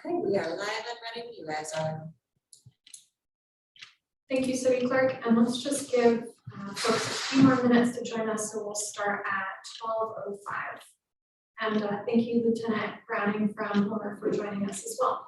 Okay, we are live and ready when you guys are. Thank you, City Clerk, and let's just give folks a few more minutes to join us, so we'll start at 12:05. And thank you, Lieutenant Browning from Homer, for joining us as well.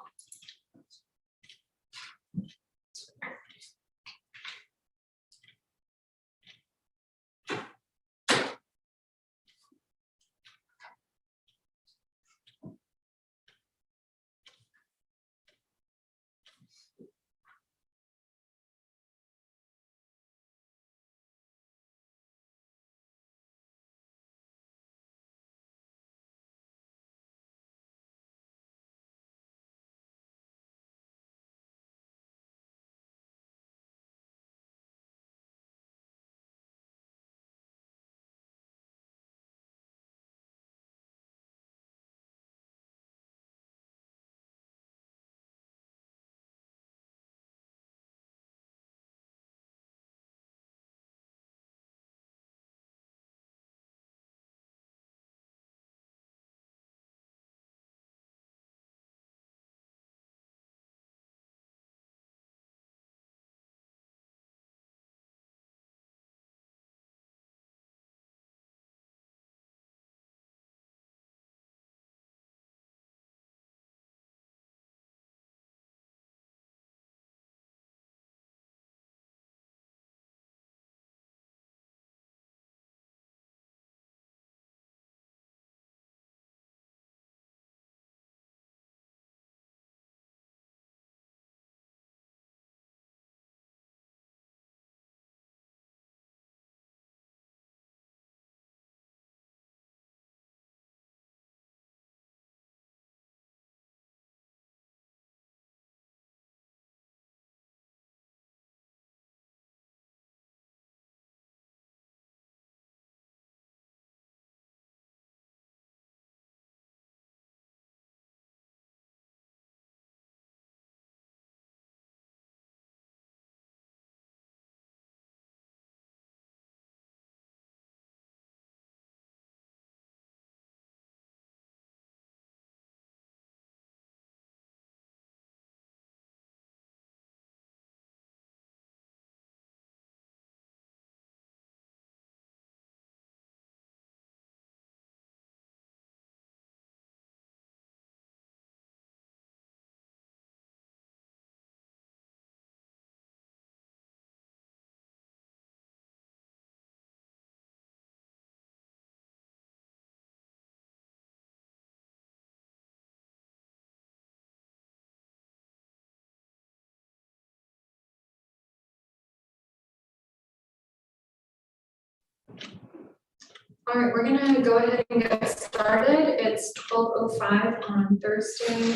All right, we're gonna go ahead and get started. It's 12:05 on Thursday,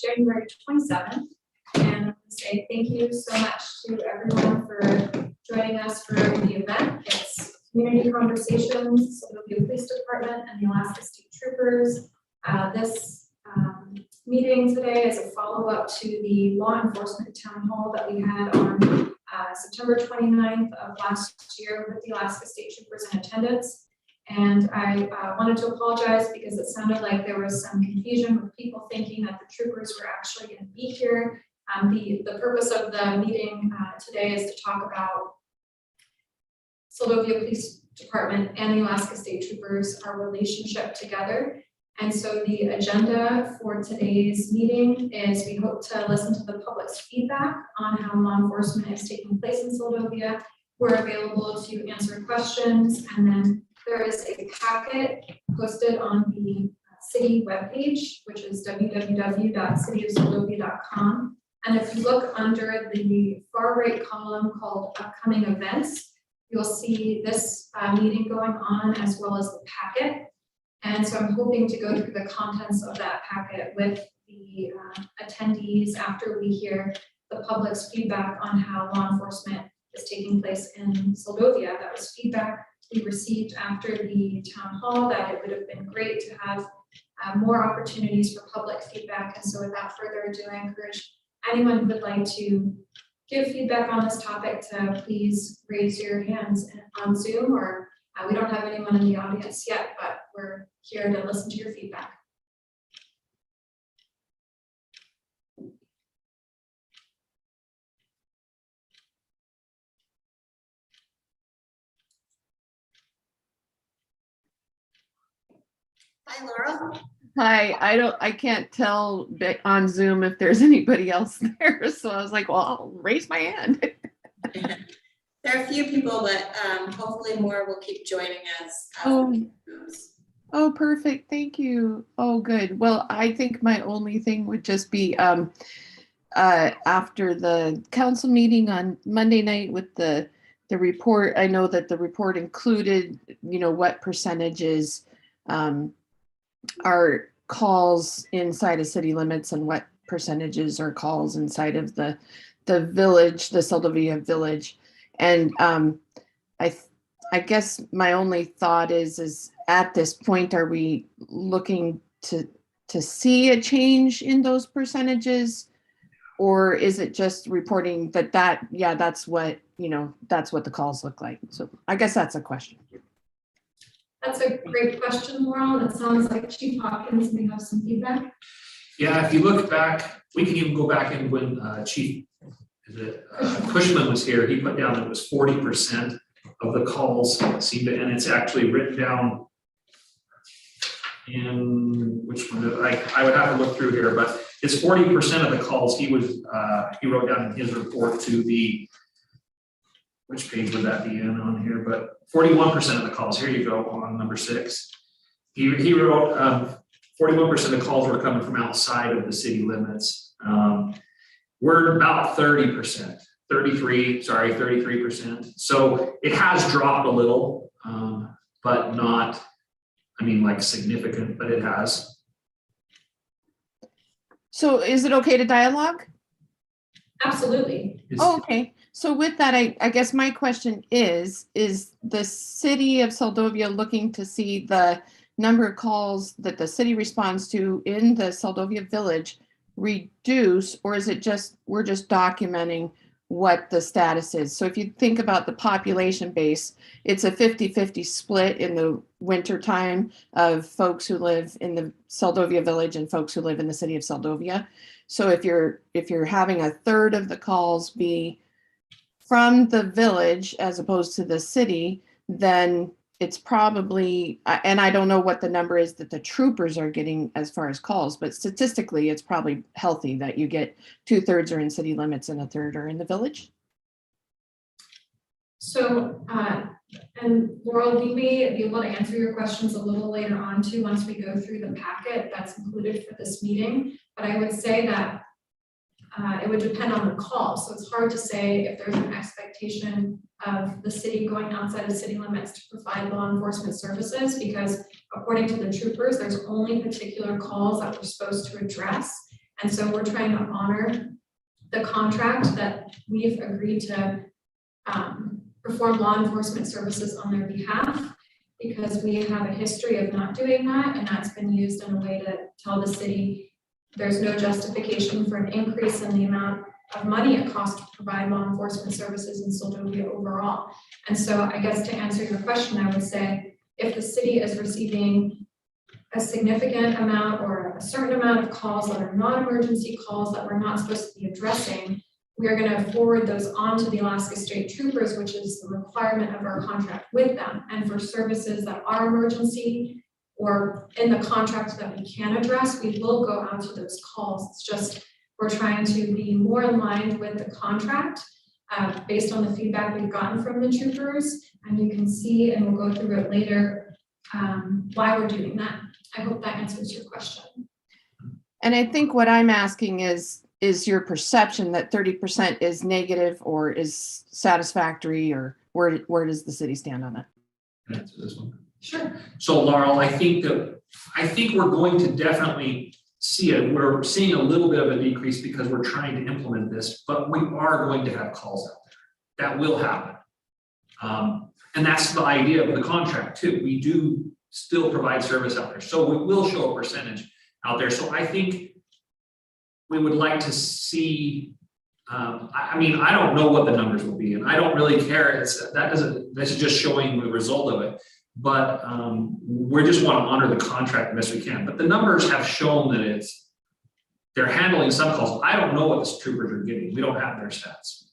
January 27th. And I'm gonna say thank you so much to everyone for joining us for the event. It's Community Conversations, Philadelphia Police Department and the Alaska State Troopers. This meeting today is a follow-up to the law enforcement town hall that we had on September 29th of last year with the Alaska State Troopers in attendance. And I wanted to apologize because it sounded like there was some confusion with people thinking that the troopers were actually going to be here. The purpose of the meeting today is to talk about Philadelphia Police Department and the Alaska State Troopers, our relationship together. And so the agenda for today's meeting is we hope to listen to the public's feedback on how law enforcement is taking place in Philadelphia. We're available to answer questions, and then there is a packet posted on the city webpage, which is www.cityofphiladelphia.com. And if you look under the far right column called upcoming events, you'll see this meeting going on as well as the packet. And so I'm hoping to go through the contents of that packet with the attendees after we hear the public's feedback on how law enforcement is taking place in Philadelphia. That was feedback we received after the town hall, that it would have been great to have more opportunities for public feedback. And so without further ado, I encourage anyone who would like to give feedback on this topic to please raise your hands on Zoom, or we don't have anyone in the audience yet, but we're here to listen to your feedback. Hi, Laurel. Hi, I can't tell on Zoom if there's anybody else there. So I was like, well, I'll raise my hand. There are a few people, but hopefully more will keep joining us. Oh, perfect. Thank you. Oh, good. Well, I think my only thing would just be after the council meeting on Monday night with the report. I know that the report included, what percentages are calls inside of city limits and what percentages are calls inside of the village, the Seldovia village. And I guess my only thought is at this point, are we looking to see a change in those percentages? Or is it just reporting that's what, that's what the calls look like? So I guess that's a question. That's a great question, Laurel. It sounds like Chief Hopkins may have some feedback. Yeah, if you look back, we can even go back in when Chief Cushman was here. He put down that it was 40% of the calls seem to, and it's actually written down in which one? I would have to look through here, but it's 40% of the calls he wrote down in his report to the, which page would that be in on here? But 41% of the calls, here you go on number 6. He wrote 41% of the calls were coming from outside of the city limits. We're about 30%, 33%. So it has dropped a little, but not, like significant, but it has. So is it okay to dialogue? Absolutely. Oh, okay. So with that, I guess my question is the city of Seldovia looking to see the number of calls that the city responds to in the Seldovia village reduce, or is it just, we're just documenting what the status is? So if you think about the population base, it's a 50-50 split in the winter time of folks who live in the Seldovia village and folks who live in the city of Seldovia. So if you're having a third of the calls be from the village as opposed to the city, then it's probably, and I don't know what the number is that the troopers are getting as far as calls, but statistically it's probably healthy that you get 2/3 are in city limits and 1/3 are in the village. So, and Laurel, we may be able to answer your questions a little later on too, once we go through the packet that's included for this meeting. But I would say that it would depend on the call. So it's hard to say if there's an expectation of the city going outside of city limits to provide law enforcement services, because according to the troopers, there's only particular calls that we're supposed to address. And so we're trying to honor the contract that we've agreed to perform law enforcement services on their behalf, because we have a history of not doing that, and that's been used in a way to tell the city there's no justification for an increase in the amount of money it costs to provide law enforcement services in Seldovia overall. And so I guess to answer your question, I would say if the city is receiving a significant amount or a certain amount of calls that are non-emergency calls that we're not supposed to be addressing, we are going to forward those on to the Alaska State Troopers, which is the requirement of our contract with them. And for services that are emergency or in the contract that we can address, we will go out to those calls. It's just we're trying to be more aligned with the contract based on the feedback we've gotten from the troopers. And you can see, and we'll go through it later, why we're doing that. I hope that answers your question. And I think what I'm asking is your perception that 30% is negative or is satisfactory, or where does the city stand on that? Can I answer this one? Sure. So Laurel, I think we're going to definitely see it. We're seeing a little bit of a decrease because we're trying to implement this, but we are going to have calls out there. That will happen. And that's the idea of the contract too. We do still provide service out there. So we will show a percentage out there. So I think we would like to see, I don't know what the numbers will be, and I don't really care. This is just showing the result of it. But we just want to honor the contract the best we can. But the numbers have shown that they're handling some calls. I don't know what the troopers are getting. We don't have their stats.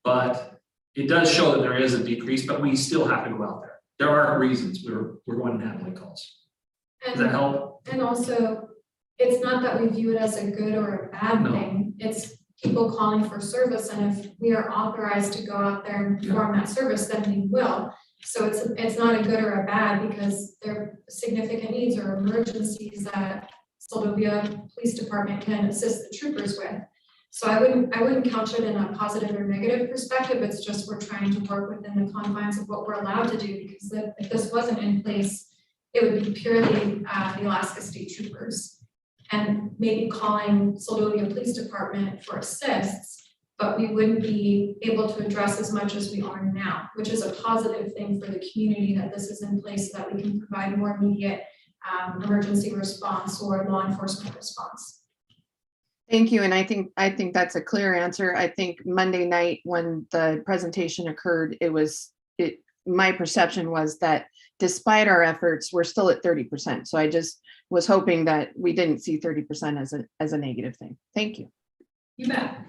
But it does show that there is a decrease, but we still have to go out there. There are reasons we're going to handle calls. Does that help? And also, it's not that we view it as a good or a bad No. thing, it's people calling for service, and if we are authorized to go out there and perform that service, then we will. So it's not a good or a bad, because there are significant needs or emergencies that Soldovia Police Department can assist the troopers with. So I wouldn't couch it in a positive or negative perspective, it's just we're trying to work within the confines of what we're allowed to do, because if this wasn't in place, it would be purely the Alaska State Troopers. And maybe calling Soldovia Police Department for assists, but we wouldn't be able to address as much as we are now, which is a positive thing for the community that this is in place so that we can provide more immediate emergency response or law enforcement response. Thank you, and I think that's a clear answer. I think Monday night when the presentation occurred, my perception was that despite our efforts, we're still at 30%. So I just was hoping that we didn't see 30% as a negative thing. Thank you. You bet.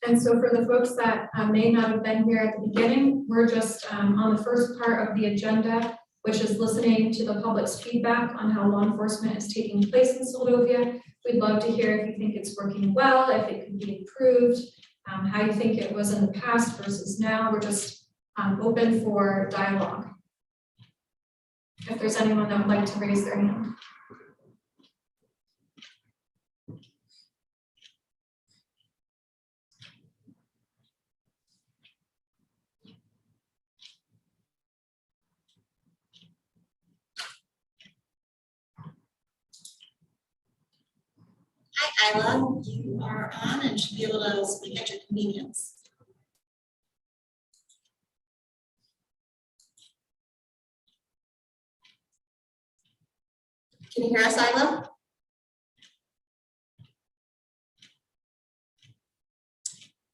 And so for the folks that may not have been here at the beginning, we're just on the first part of the agenda, which is listening to the public's feedback on how law enforcement is taking place in Soldovia. We'd love to hear if you think it's working well, if it could be improved, how you think it was in the past versus now. We're just open for dialogue. If there's anyone that would like to raise their hand. Hi, Isla, you are on and should be able to speak at your convenience. Can you hear us, Isla?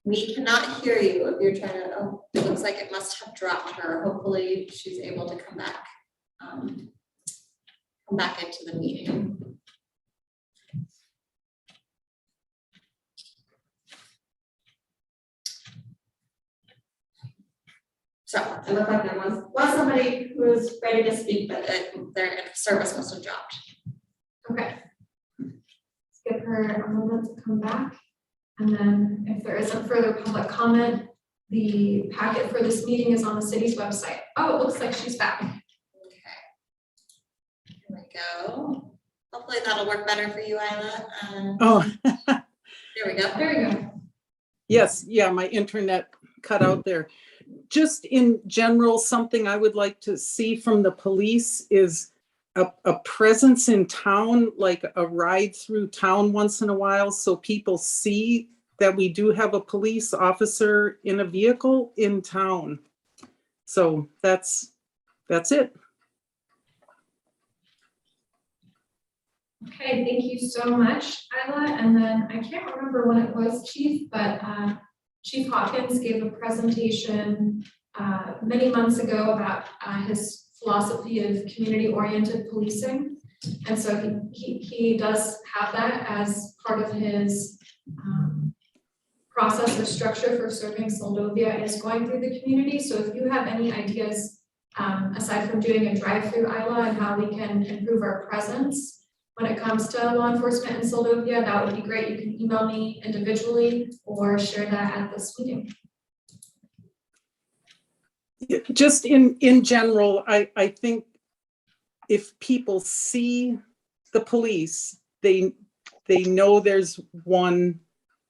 We cannot hear you if you're trying to, oh, it looks like it must have dropped her. Hopefully she's able to come back into the meeting. So it looked like there was somebody who was ready to speak, but their service must have dropped. Okay. Let's give her a moment to come back. And then if there isn't further public comment, the packet for this meeting is on the city's website. Oh, it looks like she's back. Okay. Here we go. Hopefully that'll work better for you, Isla. Oh, There we go. There you go. yes, yeah, my internet cut out there. Just in general, something I would like to see from the police is a presence in town, like a ride through town once in a while, so people see that we do have a police officer in a vehicle in town. So that's it. Okay, thank you so much, Isla. And then I can't remember when it was, Chief, but Chief Hawkins gave a presentation many months ago about his philosophy of community-oriented policing. And so he does have that as part of his process or structure for serving Soldovia is going through the community. So if you have any ideas, aside from doing a drive-through Isla and how we can improve our presence when it comes to law enforcement in Soldovia, that would be great. You can email me individually or share that at this meeting. Just in general, I think if people see the police, they know there's one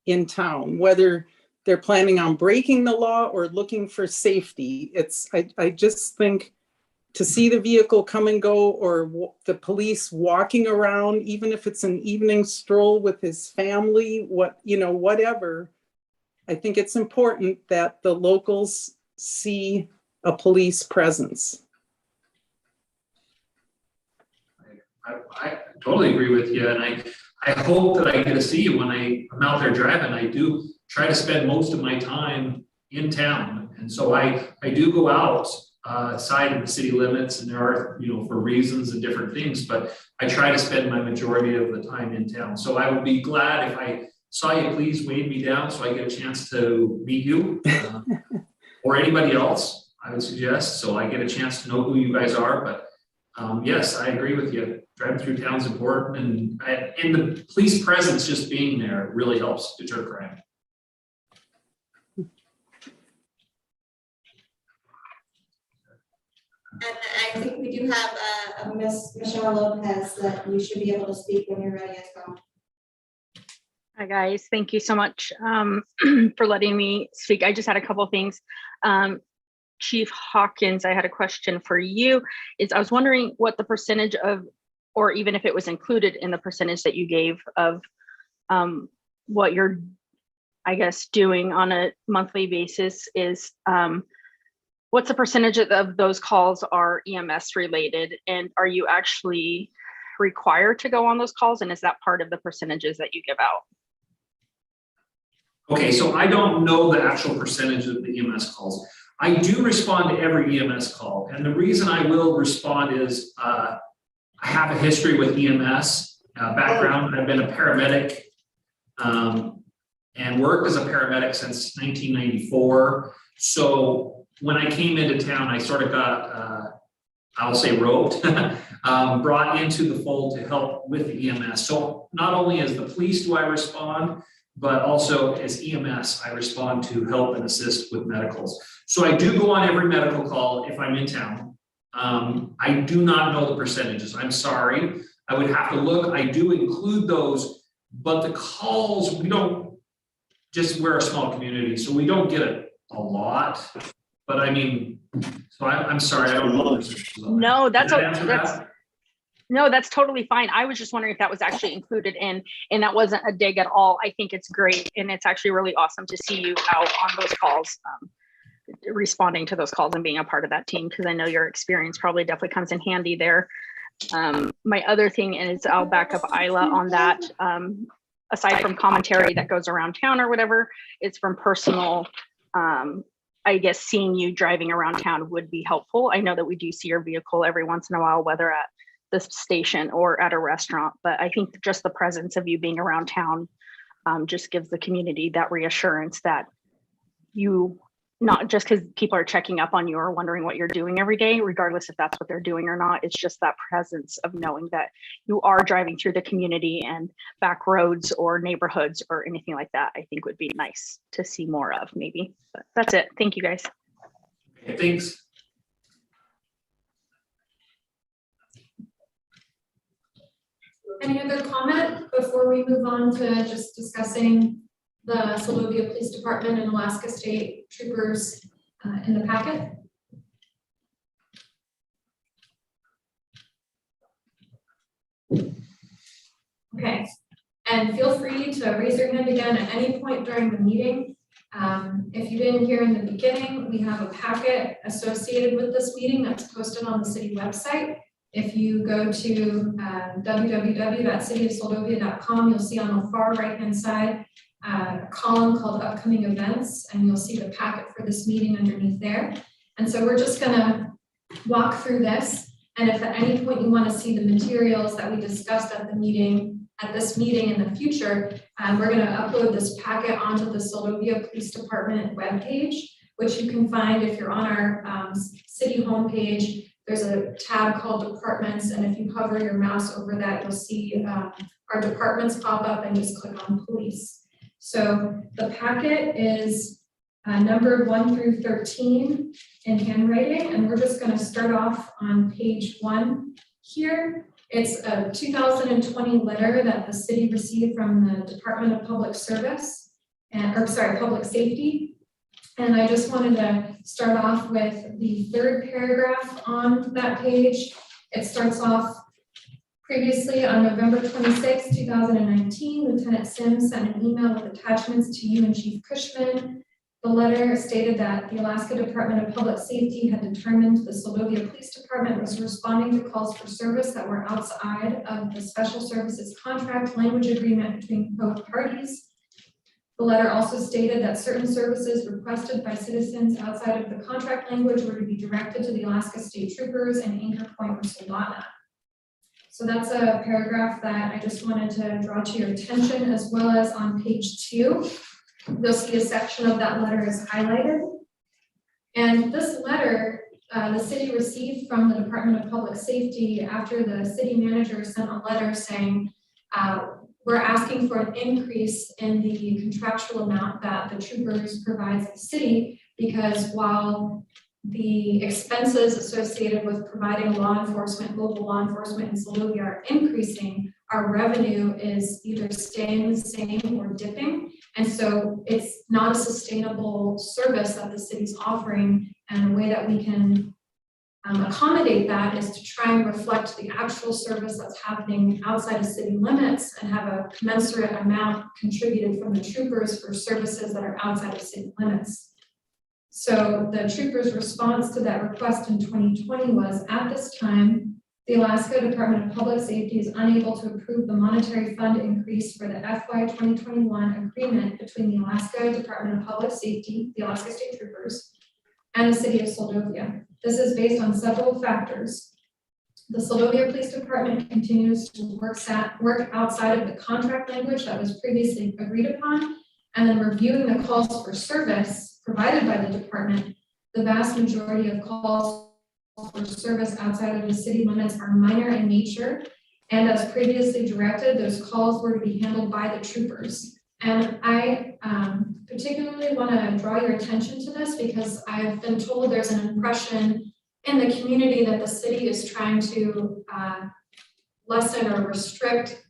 in town, whether they're planning on breaking the law or looking for safety. I just think to see the vehicle come and go, or the police walking around, even if it's an evening stroll with his family, whatever, I think it's important that the locals see a police presence. I totally agree with you, and I hope that I get to see you when I'm out there driving. I do try to spend most of my time in town, and so I do go outside of the city limits, and there are, for reasons and different things, but I try to spend my majority of the time in town. So I would be glad if I saw you, please wave me down so I get a chance to meet you or anybody else, I would suggest, so I get a chance to know who you guys are. But yes, I agree with you. Driving through town's important, and the police presence just being there really helps deter crime. And I think we do have a Miss Michelle Lopez that you should be able to speak when you're ready as well. Hi, guys. Thank you so much for letting me speak. I just had a couple of things. Chief Hawkins, I had a question for you. I was wondering what the percentage of, or even if it was included in the percentage that you gave of what you're, I guess, doing on a monthly basis is, what's the percentage of those calls are EMS related, and are you actually required to go on those calls, and is that part of the percentages that you give out? Okay, so I don't know the actual percentage of the EMS calls. I do respond to every EMS call, and the reason I will respond is I have a history with EMS background. I've been a paramedic and worked as a paramedic since 1994. So when I came into town, I sort of got, I'll say roped, brought into the fold to help with the EMS. So not only as the police do I respond, but also as EMS, I respond to help and assist with medicals. So I do go on every medical call if I'm in town. I do not know the percentages. I'm sorry. I would have to look. I do include those, but the calls, we don't, we're a small community, so we don't get it a lot. But I mean, so I'm sorry, I don't know the percentages. No, that's Did that answer that? no, that's totally fine. I was just wondering if that was actually included in, and that wasn't a dig at all. I think it's great, and it's actually really awesome to see you out on those calls, responding to those calls and being a part of that team, because I know your experience probably definitely comes in handy there. My other thing is, I'll back up Isla on that. Aside from commentary that goes around town or whatever, it's from personal, I guess seeing you driving around town would be helpful. I know that we do see your vehicle every once in a while, whether at the station or at a restaurant, but I think just the presence of you being around town just gives the community that reassurance that you, not just because people are checking up on you or wondering what you're doing every day, regardless if that's what they're doing or not, it's just that presence of knowing that you are driving through the community, and back roads or neighborhoods or anything like that, I think would be nice to see more of maybe. But that's it. Thank you, guys. Okay, thanks. Any other comment before we move on to just discussing the Seldovia Police Department and Alaska State Troopers in the packet? Okay, and feel free to raise your hand again at any point during the meeting. If you didn't hear in the beginning, we have a packet associated with this meeting that's posted on the city website. If you go to www.cityofseldovia.com, you'll see on the far right-hand side a column called Upcoming Events, and you'll see the packet for this meeting underneath there. And so we're just gonna walk through this, and if at any point you want to see the materials that we discussed at this meeting in the future, we're gonna upload this packet onto the Seldovia Police Department webpage, which you can find if you're on our city homepage. There's a tab called Departments, and if you hover your mouse over that, you'll see our departments pop up, and just click on Police. So the packet is numbered 1 through 13 in handwriting, and we're just going to start off on page 1 here. It's a 2020 letter that the city received from the Department of Public Service, Public Safety. And I just wanted to start off with the third paragraph on that page. It starts off, previously on November 26, 2019, Lieutenant Sims sent an email with attachments to you and Chief Cushman. The letter stated that the Alaska Department of Public Safety had determined the Seldovia Police Department was responding to calls for service that were outside of the Special Services Contract language agreement between both parties. The letter also stated that certain services requested by citizens outside of the contract language were to be directed to the Alaska State Troopers and Anchor Point or Soldotna. So that's a paragraph that I just wanted to draw to your attention, as well as on page 2, you'll see a section of that letter is highlighted. And this letter the city received from the Department of Public Safety after the city manager sent a letter saying, we're asking for an increase in the contractual amount that the troopers provide the city, because while the expenses associated with providing law enforcement, local law enforcement in Seldovia are increasing, our revenue is either staying the same or dipping. And so it's not a sustainable service that the city's offering, and the way that we can accommodate that is to try and reflect the actual service that's happening outside of city limits and have a commensurate amount contributed from the troopers for services that are outside of city limits. So the troopers' response to that request in 2020 was, at this time, the Alaska Department of Public Safety is unable to approve the monetary fund increase for the FY 2021 agreement between the Alaska Department of Public Safety, the Alaska State Troopers, and the city of Seldovia. This is based on several factors. The Seldovia Police Department continues to work outside of the contract language that was previously agreed upon, and then reviewing the calls for service provided by the department. The vast majority of calls for service outside of the city limits are minor in nature, and as previously directed, those calls were to be handled by the troopers. And I particularly want to draw your attention to this because I've been told there's an impression in the community that the city is trying to lessen or restrict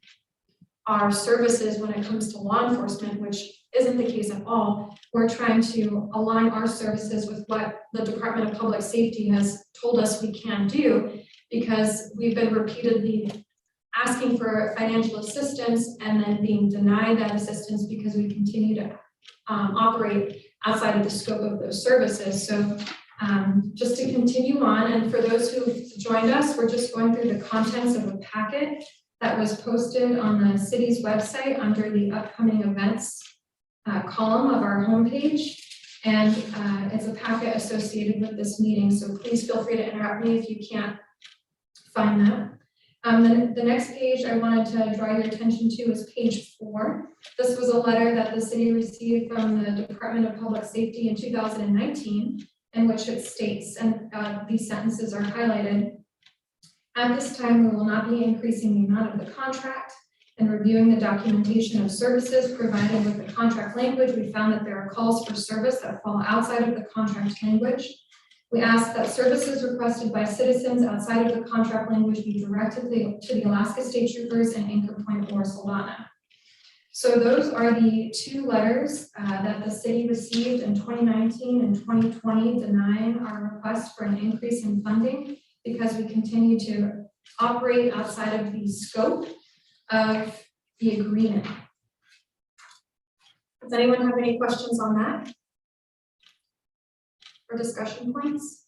our services when it comes to law enforcement, which isn't the case at all. We're trying to align our services with what the Department of Public Safety has told us we can do, because we've been repeatedly asking for financial assistance and then being denied that assistance because we continue to operate outside of the scope of those services. So just to continue on, and for those who've joined us, we're just going through the contents of a packet that was posted on the city's website under the upcoming events column of our homepage. And it's a packet associated with this meeting, so please feel free to interrupt me if you can't find that. The next page I wanted to draw your attention to is page 4. This was a letter that the city received from the Department of Public Safety in 2019, in which it states, and these sentences are highlighted, at this time, we will not be increasing the amount of the contract. And reviewing the documentation of services provided with the contract language, we found that there are calls for service that fall outside of the contract language. We ask that services requested by citizens outside of the contract language be directed to the Alaska State Troopers in Anchor Point or Soldana. So those are the 2 letters that the city received in 2019 and 2020 denying our request for an increase in funding, because we continue to operate outside of the scope of the agreement. Does anyone have any questions on that? Or discussion points?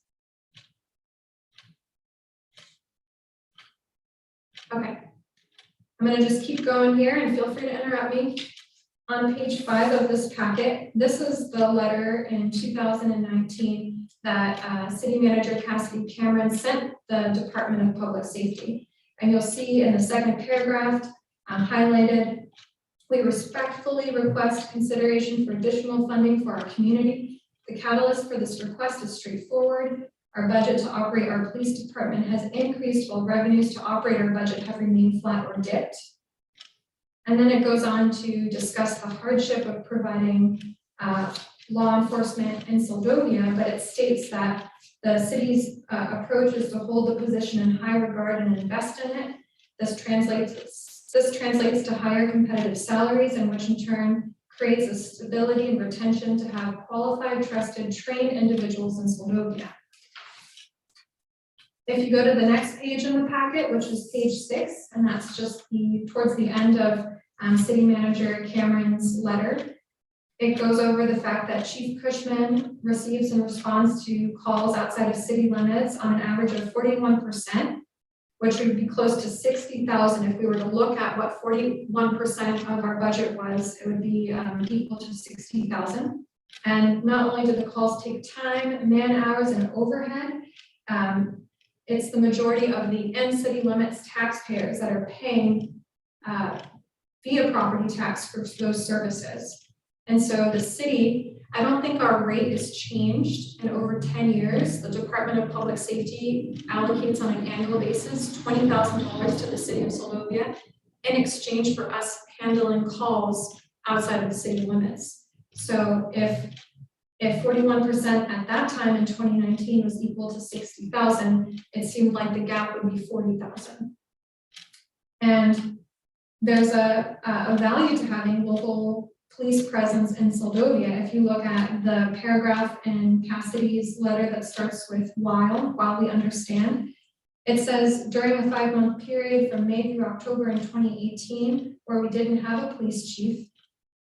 Okay. I'm going to just keep going here and feel free to interrupt me. On page 5 of this packet, this is the letter in 2019 that City Manager Cassidy Cameron sent the Department of Public Safety. And you'll see in the second paragraph highlighted, we respectfully request consideration for additional funding for our community. The catalyst for this request is straightforward. Our budget to operate our police department has increased while revenues to operate our budget have remained flat or dipped. And then it goes on to discuss the hardship of providing law enforcement in Seldovia, but it states that the city's approach is to hold the position in high regard and invest in it. This translates to higher competitive salaries, and which in turn creates a stability and retention to have qualified, trusted, trained individuals in Seldovia. If you go to the next page in the packet, which is page 6, and that's just towards the end of City Manager Cameron's letter, it goes over the fact that Chief Cushman receives and responds to calls outside of city limits on an average of 41%, which would be close to 60,000. If we were to look at what 41% of our budget was, it would be equal to 60,000. And not only do the calls take time, man hours, and overhead, it's the majority of the in-city limits taxpayers that are paying via property tax for those services. And so the city I don't think our rate has changed in over 10 years. The Department of Public Safety allocates on an annual basis $20,000 to the city of Seldovia in exchange for us handling calls outside of the city limits. So if 41% at that time in 2019 was equal to 60,000, it seemed like the gap would be 40,000. And there's a value to having local police presence in Seldovia. If you look at the paragraph in Cassidy's letter that starts with while we understand, it says during a 5-month period from May through October in 2018, where we didn't have a police chief,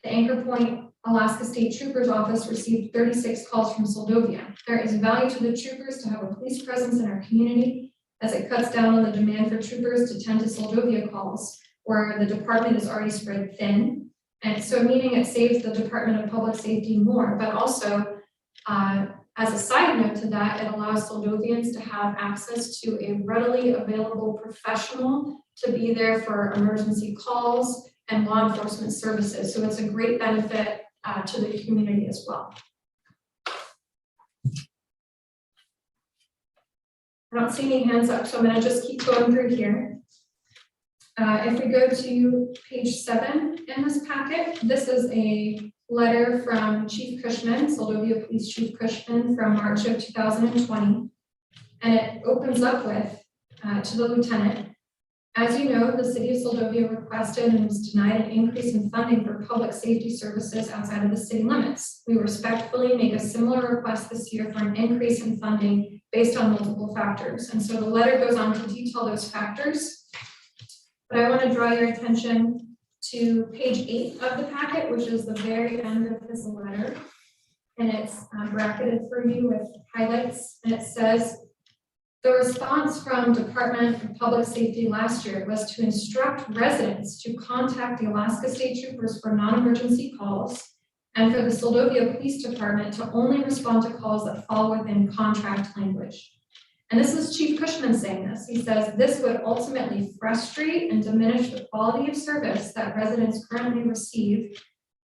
the Anchor Point Alaska State Troopers Office received 36 calls from Seldovia. There is value to the troopers to have a police presence in our community, as it cuts down on the demand for troopers to tend to Seldovia calls, where the department is already spread thin. And so meaning it saves the Department of Public Safety more, but also as a side note to that, it allows Seldovians to have access to a readily available professional to be there for emergency calls and law enforcement services. So it's a great benefit to the community as well. I don't see any hands up, so I'm going to just keep going through here. If we go to page 7 in this packet, this is a letter from Chief Cushman, Seldovia Police Chief Cushman, from March of 2020. And it opens up with, to the lieutenant, as you know, the city of Seldovia requested and was denied an increase in funding for public safety services outside of the city limits. We respectfully make a similar request this year for an increase in funding based on multiple factors. And so the letter goes on to detail those factors. But I want to draw your attention to page 8 of the packet, which is the very end of this letter. And it's bracketed for you with highlights. And it says, the response from Department of Public Safety last year was to instruct residents to contact the Alaska State Troopers for non-emergency calls and for the Seldovia Police Department to only respond to calls that fall within contract language. And this is Chief Cushman saying this. He says this would ultimately frustrate and diminish the quality of service that residents currently receive,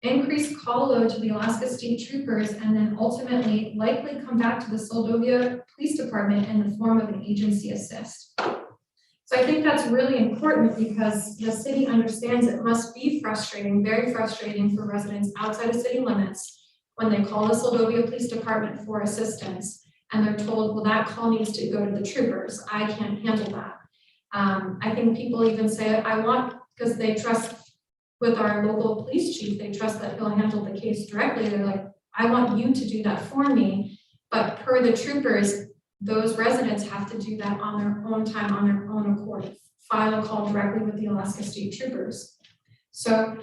increase call load to the Alaska State Troopers, and then ultimately likely come back to the Seldovia Police Department in the form of an agency assist. So I think that's really important because the city understands it must be frustrating, very frustrating for residents outside of city limits when they call the Seldovia Police Department for assistance and they're told, well, that call needs to go to the troopers. I can't handle that. I think people even say, I want, because they trust with our local police chief, they trust that he'll handle the case directly. They're like, I want you to do that for me. But per the troopers, those residents have to do that on their own time, on their own accord, file a call directly with the Alaska State Troopers. So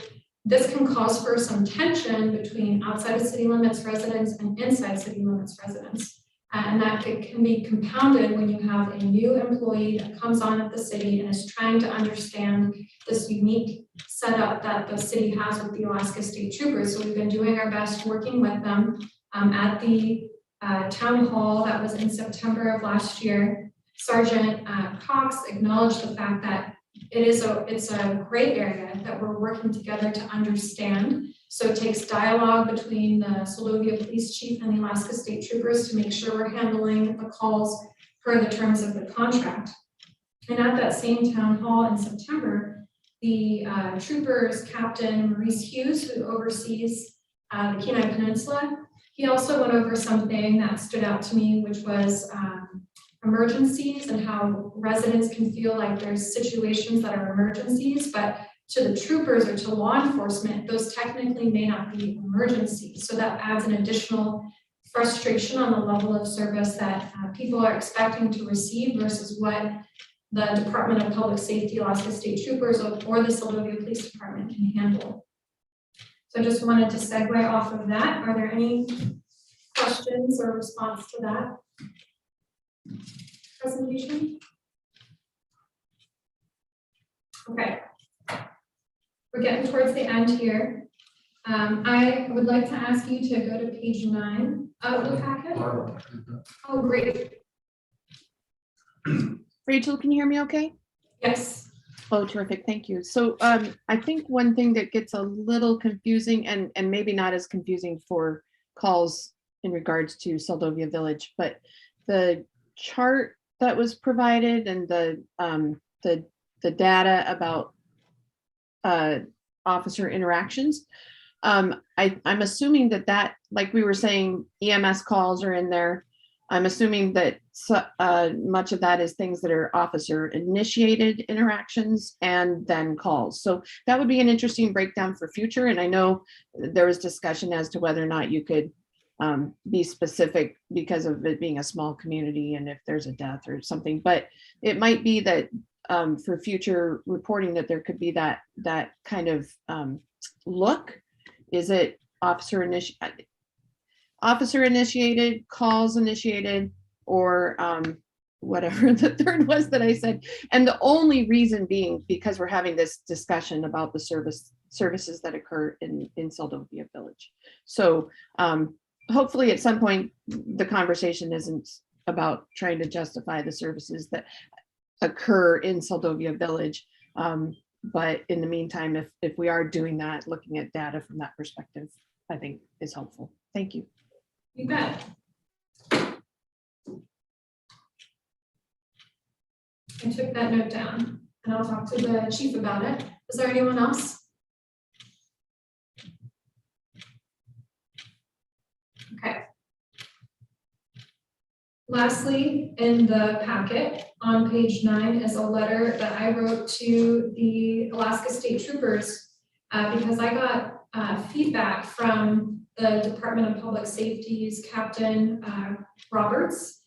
this can cause for some tension between outside of city limits residents and inside city limits residents. And that can be compounded when you have a new employee that comes on at the city and is trying to understand this unique setup that the city has with the Alaska State Troopers. So we've been doing our best working with them at the town hall that was in September of last year. Sergeant Cox acknowledged the fact that it's a gray area that we're working together to understand. So it takes dialogue between the Seldovia Police Chief and the Alaska State Troopers to make sure we're handling the calls per the terms of the contract. And at that same town hall in September, the Troopers Captain Maurice Hughes, who oversees the Kenai Peninsula, he also went over something that stood out to me, which was emergencies and how residents can feel like there's situations that are emergencies, but to the troopers or to law enforcement, those technically may not be emergencies. So that adds an additional frustration on the level of service that people are expecting to receive versus what the Department of Public Safety, Alaska State Troopers, or the Seldovia Police Department can handle. So I just wanted to segue off of that. Are there any questions or response to that presentation? Okay. We're getting towards the end here. I would like to ask you to go to page 9 of the packet. Oh, great. Rachel, can you hear me okay? Yes. Oh, terrific. Thank you. So I think one thing that gets a little confusing and maybe not as confusing for calls in regards to Soldovia Village, but the chart that was provided and the data about officer interactions, I'm assuming that like we were saying, EMS calls are in there. I'm assuming that much of that is things that are officer initiated interactions and then calls. So that would be an interesting breakdown for future. And I know there was discussion as to whether or not you could be specific because of it being a small community and if there's a death or something, but it might be that for future reporting that there could be that kind of look. Is it officer initiated, calls initiated, or whatever the third was that I said? And the only reason being because we're having this discussion about the services that occur in Soldovia Village. So hopefully at some point the conversation isn't about trying to justify the services that occur in Soldovia Village. But in the meantime, if we are doing that, looking at data from that perspective, I think is helpful. Thank you. You bet. I took that note down and I'll talk to the chief about it. Is there anyone else? Okay. Lastly, in the packet on page 9 is a letter that I wrote to the Alaska State Troopers because I got feedback from the Department of Public Safety's Captain Roberts,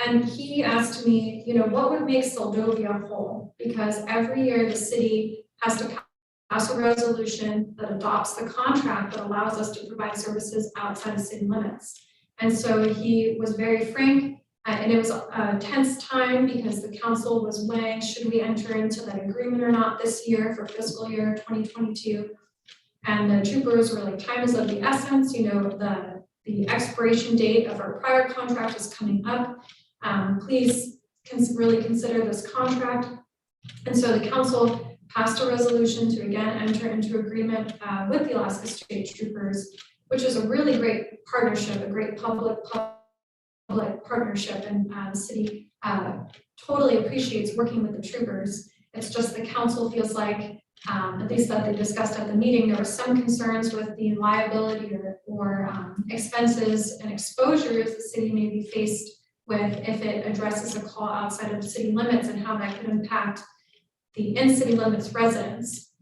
and he asked me, what would make Soldovia whole? Because every year the city has to pass a resolution that adopts the contract that allows us to provide services outside of city limits. And so he was very frank. And it was a tense time because the council was weighing, should we enter into that agreement or not this year for fiscal year 2022? And the troopers were like, time is of the essence, the expiration date of our prior contract is coming up. Please really consider this contract. And so the council passed a resolution to again enter into agreement with the Alaska State Troopers, which is a really great partnership, a great public partnership, and the city totally appreciates working with the troopers. It's just the council feels like, at least that they discussed at the meeting, there were some concerns with the liability or expenses and exposures the city may be faced with if it addresses a call outside of city limits and how that could impact the in-city limits residents.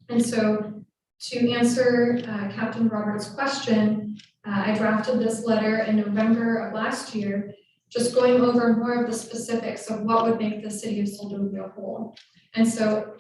And so to answer Captain Roberts' question, I drafted this letter in November of last year, just going over more of the specifics of what would make the city of Soldovia whole. And so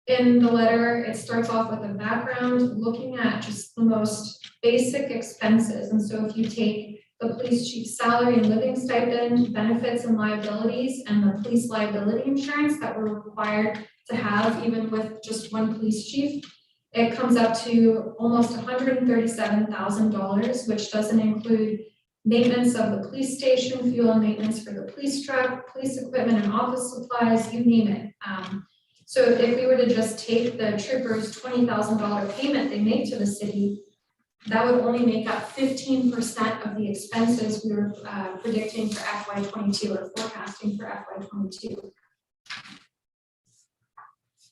in the letter, it starts off with a background looking at just the most basic expenses. And so if you take the police chief's salary and living stipend, benefits and liabilities, and the police liability insurance that we're required to have even with just one police chief, it comes up to almost $137,000, which doesn't include maintenance of the police station, fuel and maintenance for the police truck, police equipment and office supplies, you name it. So if we were to just take the troopers' $20,000 payment they make to the city, that would only make up 15% of the expenses we were predicting for FY22 or forecasting for FY22.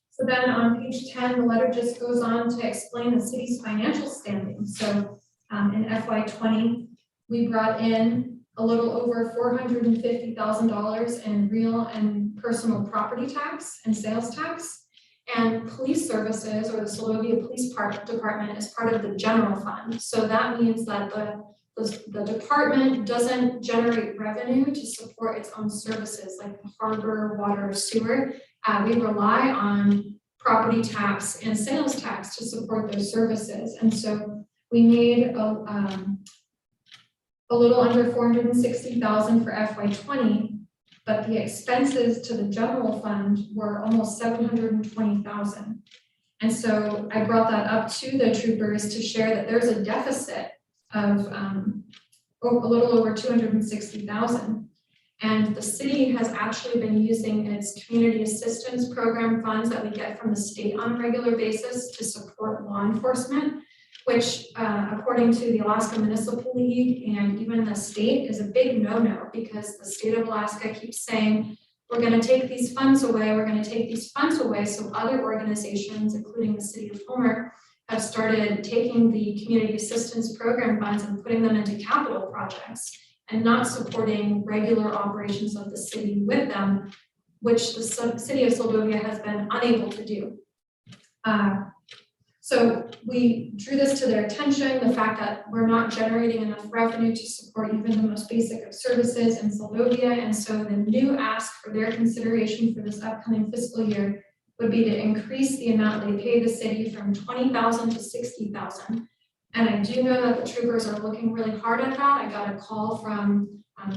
So then on page 10, the letter just goes on to explain the city's financial standing. So in FY20, we brought in a little over $450,000 in real and personal property tax and sales tax. And police services, or the Soldovia Police Department, is part of the general fund. So that means that the department doesn't generate revenue to support its own services like the harbor, water, sewer. We rely on property tax and sales tax to support those services. And so we made a little under $460,000 for FY20, but the expenses to the general fund were almost $720,000. And so I brought that up to the troopers to share that there's a deficit of a little over $260,000. And the city has actually been using its community assistance program funds that we get from the state on a regular basis to support law enforcement. which according to the Alaska Municipal League and even the state is a big no-no, because the state of Alaska keeps saying, we're gonna take these funds away, we're gonna take these funds away. So other organizations, including the city of Homer, have started taking the community assistance program funds and putting them into capital projects and not supporting regular operations of the city with them, which the city of Seldovia has been unable to do. So we drew this to their attention, the fact that we're not generating enough revenue to support even the most basic of services in Seldovia. And so the new ask for their consideration for this upcoming fiscal year would be to increase the amount they pay the city from $20,000 to $60,000. And I do know that the troopers are looking really hard at that. I got a call from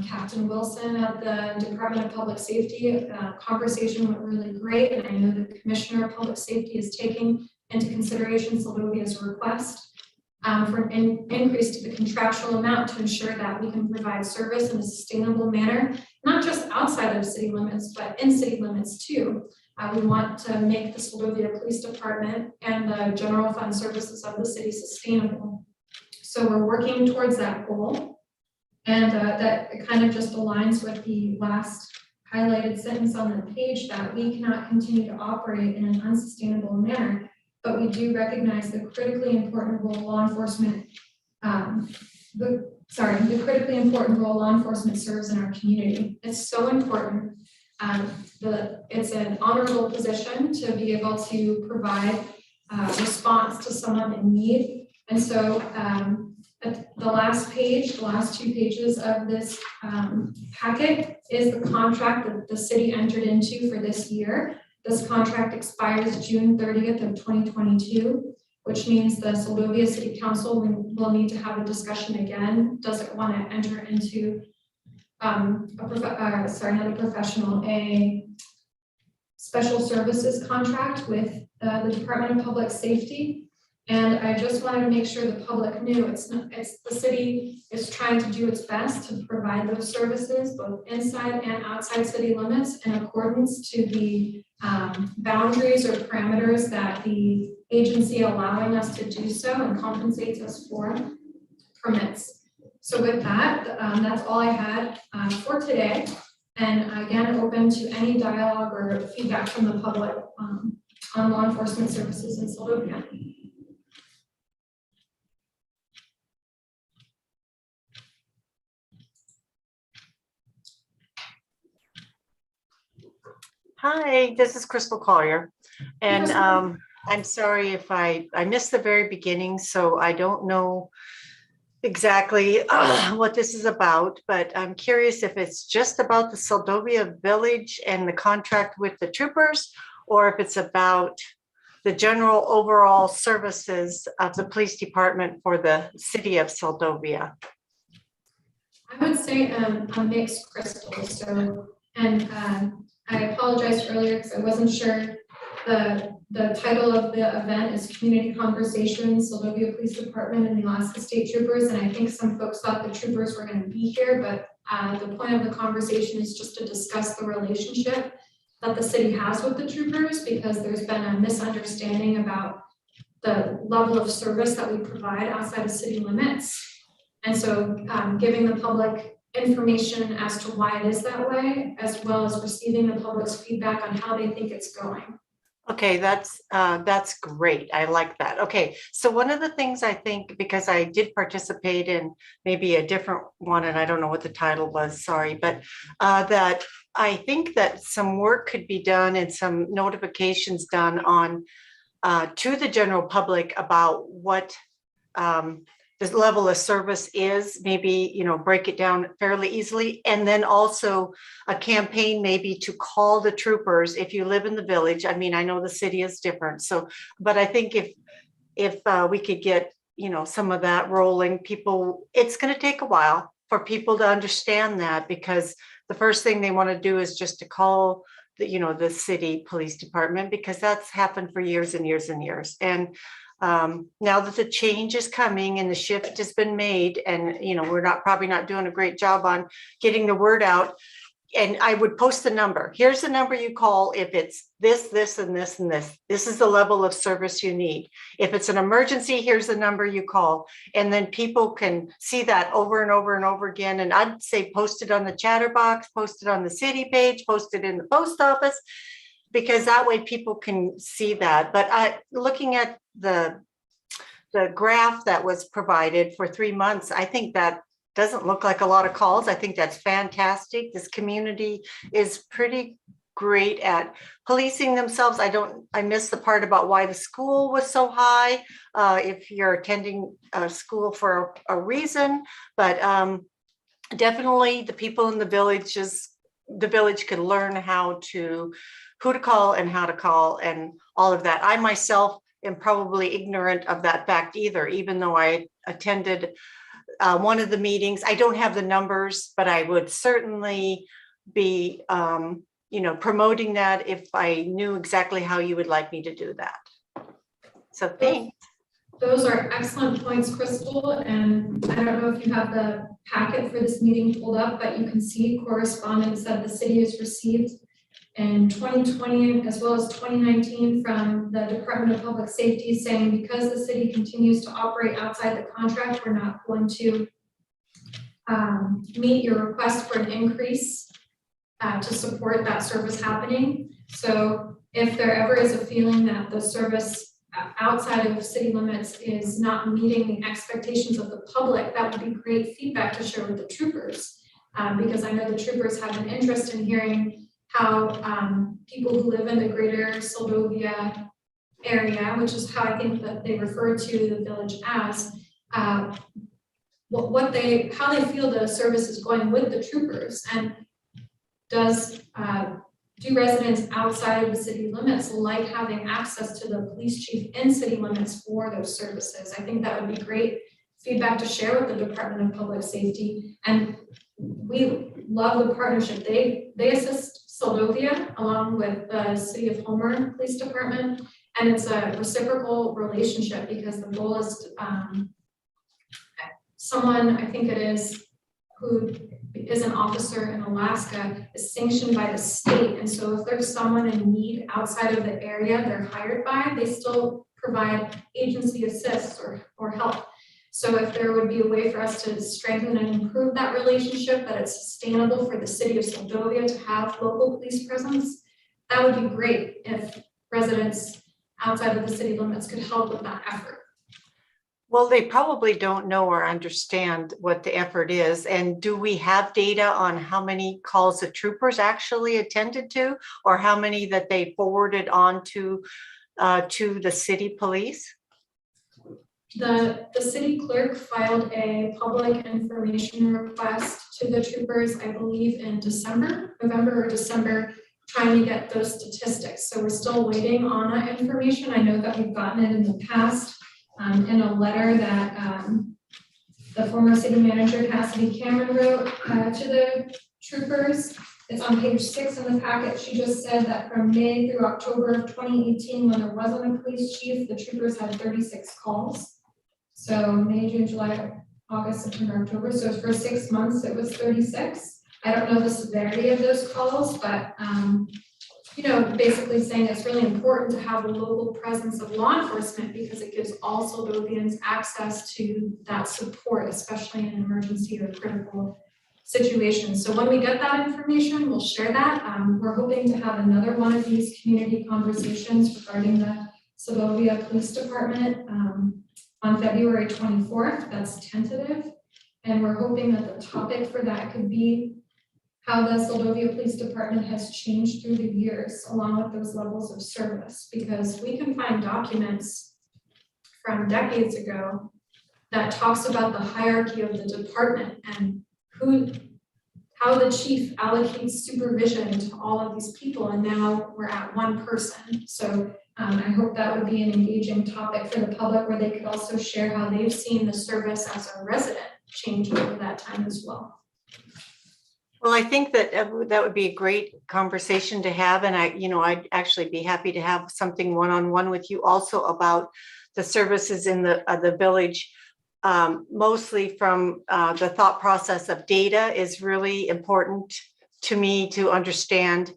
Captain Wilson at the Department of Public Safety. Conversation went really great, and I know the Commissioner of Public Safety is taking into consideration Seldovia's request for an increase to the contractual amount to ensure that we can provide service in a sustainable manner, not just outside of city limits, but in city limits too. We want to make the Seldovia Police Department and the general fund services of the city sustainable. So we're working towards that goal. And that it kind of just aligns with the last highlighted sentence on the page, that we cannot continue to operate in an unsustainable manner, but we do recognize the critically important role law enforcement, the critically important role law enforcement serves in our community. It's so important. It's an honorable position to be able to provide response to someone in need. And so at the last page, the last 2 pages of this packet is the contract that the city entered into for this year. This contract expires June 30th of 2022, which means the Seldovia City Council will need to have a discussion again. Does it want to enter into a special services contract with the Department of Public Safety? And I just wanted to make sure the public knew the city is trying to do its best to provide those services both inside and outside city limits in accordance to the boundaries or parameters that the agency allowing us to do so and compensates us for permits. So with that, that's all I had for today. And again, open to any dialogue or feedback from the public on law enforcement services in Seldovia. Hi, this is Crystal Collier, and I'm sorry if I missed the very beginning, so I don't know exactly what this is about, but I'm curious if it's just about the Seldovia Village and the contract with the troopers, or if it's about the general overall services of the police department for the city of Seldovia. I would say a mixed, Crystal. So, and I apologized earlier because I wasn't sure. The title of the event is Community Conversations, Seldovia Police Department and the Alaska State Troopers. And I think some folks thought the troopers were going to be here, but the point of the conversation is just to discuss the relationship that the city has with the troopers, because there's been a misunderstanding about the level of service that we provide outside of city limits. And so giving the public information as to why it is that way, as well as receiving the public's feedback on how they think it's going. Okay, that's great. I like that. Okay, so one of the things I think, because I did participate in maybe a different one, and I don't know what the title was, sorry, but that I think that some work could be done and some notifications done on to the general public about what this level of service is, maybe, you know, break it down fairly easily. And then also a campaign maybe to call the troopers if you live in the village. I mean, I know the city is different. So, but I think if we could get, you know, some of that rolling, people, it's going to take a while for people to understand that, because the first thing they want to do is just to call the, you know, the city police department, because that's happened for years and years and years. And now that the change is coming and the shift has been made, and you know, we're probably not doing a great job on getting the word out, and I would post the number. Here's the number you call if it's this, this, and this, and this. This is the level of service you need. If it's an emergency, here's the number you call. And then people can see that over and over and over again. And I'd say post it on the chatterbox, post it on the city page, post it in the post office, because that way people can see that. But looking at the graph that was provided for 3 months, I think that doesn't look like a lot of calls. I think that's fantastic. This community is pretty great at policing themselves. I missed the part about why the school was so high, if you're attending a school for a reason, but definitely the people in the village can learn who to call and how to call and all of that. I myself am probably ignorant of that fact either, even though I attended one of the meetings. I don't have the numbers, but I would certainly be, promoting that if I knew exactly how you would like me to do that. So thanks. Those are excellent points, Crystal. And I don't know if you have the packet for this meeting pulled up, but you can see correspondence that the city has received in 2020 as well as 2019 from the Department of Public Safety saying because the city continues to operate outside the contract, we're not going to meet your request for an increase to support that service happening. So if there ever is a feeling that the service outside of city limits is not meeting the expectations of the public, that would be great feedback to share with the troopers, because I know the troopers have an interest in hearing how people who live in the greater Soldovia area, which is how I think that they refer to the village as, how they feel the service is going with the troopers, and do residents outside of the city limits like having access to the police chief in city limits for those services? I think that would be great feedback to share with the Department of Public Safety, and we love the partnership. They assist Soldovia along with the City of Homer Police Department, and it's a reciprocal relationship because the goal is someone, I think it is, who is an officer in Alaska is sanctioned by the state, and so if there's someone in need outside of the area they're hired by, they still provide agency assist or help. So if there would be a way for us to strengthen and improve that relationship, that it's sustainable for the city of Soldovia to have local police presence, that would be great if residents outside of the city limits could help with that effort. Well, they probably don't know or understand what the effort is. And do we have data on how many calls the troopers actually attended to, or how many that they forwarded on to the city police? The city clerk filed a public information request to the troopers, I believe in November or December, trying to get those statistics. So we're still waiting on that information. I know that we've gotten it in the past in a letter that the former city manager Cassidy Cameron wrote to the troopers. It's on page 6 in the packet. She just said that from May through October of 2018, when there wasn't a police chief, the troopers had 36 calls. So May, June, July, August, September, October. So for 6 months, it was 36. I don't know the severity of those calls, but basically saying it's really important to have a local presence of law enforcement because it gives all Soldovians access to that support, especially in an emergency or critical situations. So when we get that information, we'll share that. We're hoping to have another one of these community conversations regarding the Soldovia Police Department on February 24th. That's tentative. And we're hoping that the topic for that could be how the Soldovia Police Department has changed through the years along with those levels of service, because we can find documents from decades ago that talks about the hierarchy of the department and how the chief allocates supervision to all of these people, and now we're at one person. So I hope that would be an engaging topic for the public where they could also share how they've seen the service as a resident change over that time as well. Well, I think that that would be a great conversation to have, and I'd actually be happy to have something one-on-one with you also about the services in the village. Mostly from the thought process of data is really important to me to understand.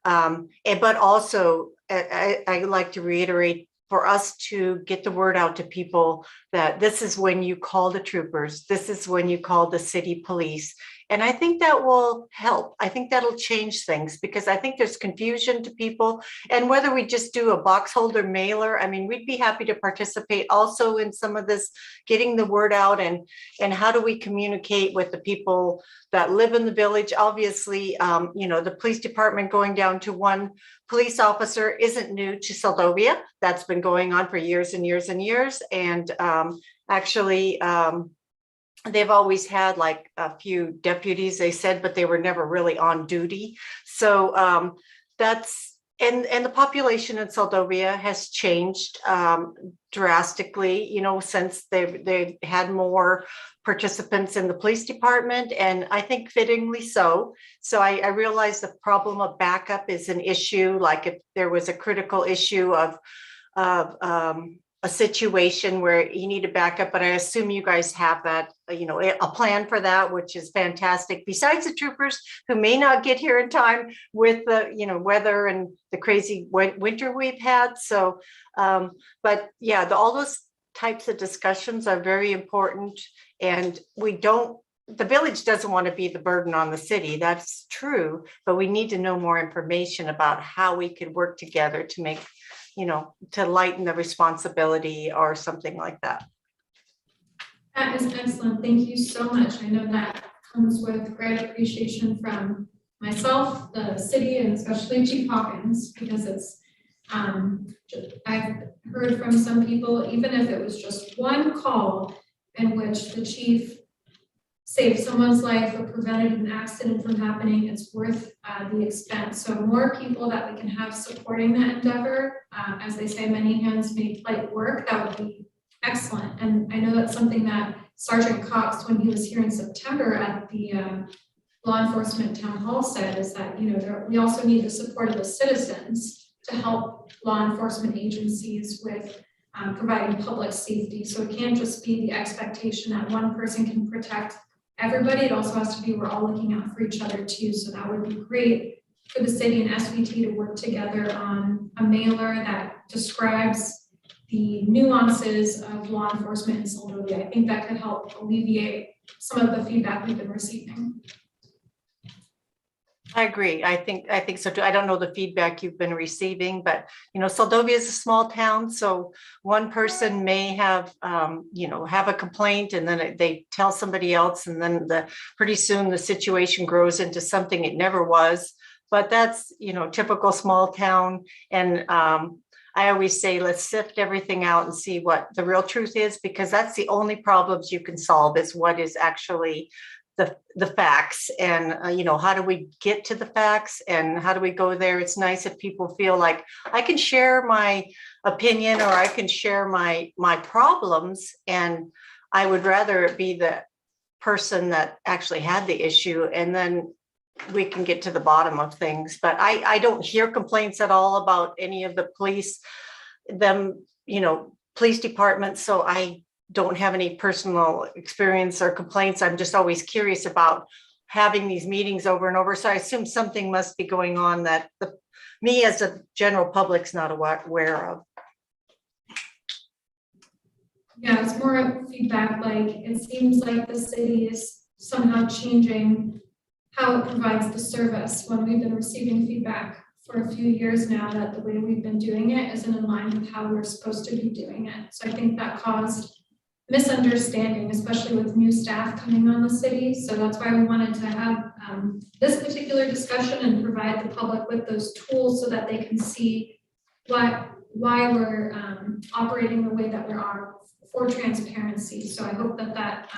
But also, I like to reiterate, for us to get the word out to people that this is when you call the troopers, this is when you call the city police. And I think that will help. I think that'll change things, because I think there's confusion to people. And whether we just do a box holder mailer, I mean, we'd be happy to participate also in some of this, getting the word out, and how do we communicate with the people that live in the village. Obviously, the police department going down to one police officer isn't new to Seldovia. That's been going on for years and years and years. And actually, they've always had like a few deputies, they said, but they were never really on duty. So that's, and the population in Seldovia has changed drastically, since they've had more participants in the police department, and I think fittingly so. So I realize the problem of backup is an issue, like if there was a critical issue of a situation where you need a backup, but I assume you guys have that, a plan for that, which is fantastic. Besides the troopers who may not get here in time with the, weather and the crazy winter we've had. So, but yeah, all those types of discussions are very important, and the village doesn't want to be the burden on the city. That's true, but we need to know more information about how we could work together to make, to lighten the responsibility or something like that. That is excellent. Thank you so much. I know that comes with great appreciation from myself, the city, and especially Chief Hawkins, because it's, I've heard from some people, even if it was just one call in which the chief saved someone's life or prevented an accident from happening, it's worth the expense. So more people that we can have supporting that endeavor, as they say, many hands make light work, that would be excellent. And I know that's something that Sergeant Cox, when he was here in September at the law enforcement town hall, said, is that, we also need the support of the citizens to help law enforcement agencies with providing public safety. So it can't just be the expectation that one person can protect everybody. It also has to be, we're all looking out for each other too. So that would be great for the city and SVT to work together on a mailer that describes the nuances of law enforcement in Seldovia. I think that could help alleviate some of the feedback we've been receiving. I agree. I think so too. I don't know the feedback you've been receiving, but Seldovia is a small town, so one person may have have a complaint, and then they tell somebody else, and then pretty soon the situation grows into something it never was. But that's typical small town, and I always say, let's sift everything out and see what the real truth is, because that's the only problems you can solve, is what is actually the facts. And how do we get to the facts, and how do we go there? It's nice if people feel like I can share my opinion, or I can share my problems, and I would rather it be the person that actually had the issue, and then we can get to the bottom of things. But I don't hear complaints at all about any of the police departments, so I don't have any personal experience or complaints. I'm just always curious about having these meetings over and over. So I assume something must be going on that me as a general public's not aware of. Yeah, it's more feedback. Like, it seems like the city is somehow changing how it provides the service, when we've been receiving feedback for a few years now that the way we've been doing it isn't in line with how we're supposed to be doing it. So I think that caused misunderstanding, especially with new staff coming on the city. So that's why we wanted to have this particular discussion and provide the public with those tools so that they can see why we're operating the way that we are for transparency. So I hope that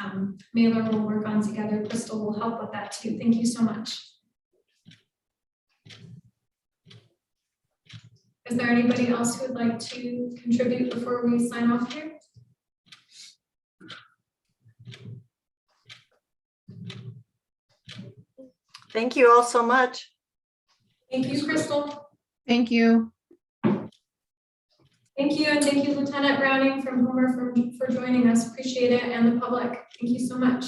mailer will work on together. Crystal will help with that too. Thank you so much. Is there anybody else who would like to contribute before we sign off here? Thank you all so much. Thank you, Crystal. Thank you. Thank you, and thank you, Lieutenant Browning from Homer, for joining us. Appreciate it, and the public. Thank you so much.